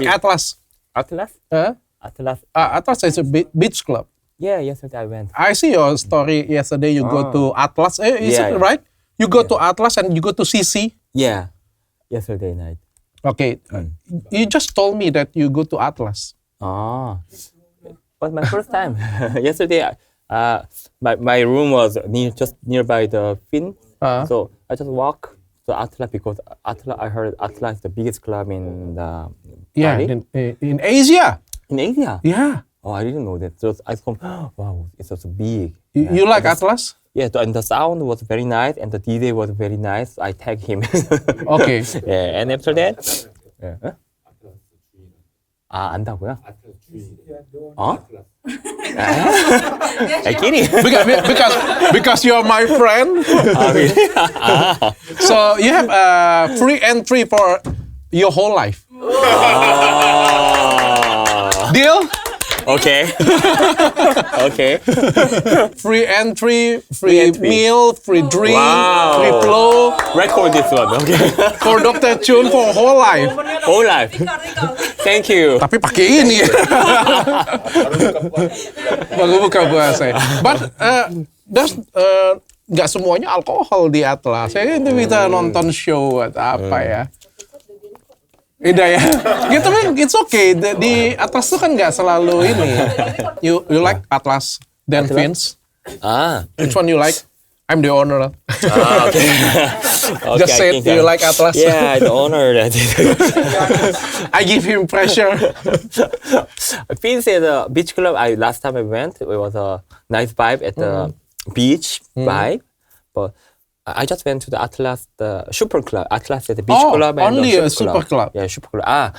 like Atlas? Atlas? Huh? Atlas. Atlas is a beach club. Yeah, yesterday I went. I see your story yesterday. You go to Atlas. Is it right? You go to Atlas and you go to CC? Yeah, yesterday night. Okay. You just told me that you go to Atlas. But my first time. Yesterday, my room was just nearby the fin. So I just walk to Atlas because Atlas. I heard Atlas is the biggest club in the in Asia. In Asia? Yeah. Oh, I didn't know that. So I thought, wow, it's so big. You like Atlas? Yeah, and the sound was very nice, and the DJ was very nice. I tagged him. Okay. Yeah, and after that, 안다고요? I kidding. because you're my friend. So you have free entry for your whole life. Deal? Okay. Okay. Free entry, free meal, free drink, free flow. Record this one, okay. For Dr. Chun for whole life. Whole life. Thank you. Tapi pakai ini. Baru buka puasa. But there's nggak semuanya alkohol di Atlas. Saya itu bisa nonton show atau apa ya. Beda ya. Gitu kan, it's okay. Di Atlas tuh kan nggak selalu ini. You like Atlas dan Vince? Which one you like? I'm the owner. Okay. Just say you like Atlas. Yeah, the owner. I give him pressure. Vince at the beach club. Last time I went, it was a nice vibe at the beach vibe, but. I just went to the Atlas, the super club. Atlas at the beach club. And Only the a super club. Yeah, super club.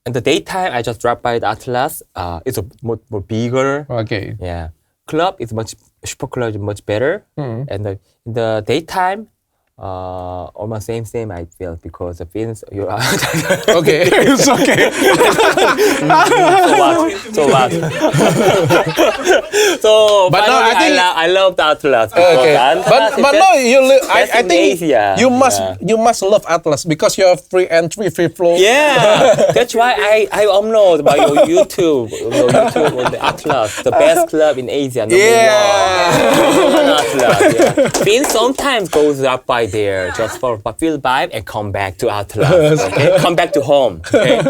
In the daytime, I just dropped by the Atlas. It's a more bigger. Okay. Yeah. Club is super club is much better. And in the daytime, almost same I feel because the feelings you are. Okay, it's okay. So what? So, but no, I think I love the Atlas. Okay, but no, I think Asia. you must love Atlas because you have free entry, free flow. Yeah, that's why I upload by your YouTube on the Atlas, the best club in Asia. Number one Atlas. Yeah. Finn sometimes goes up by there just for feel vibe and come back to Atlas. Okay, come back to home. Okay.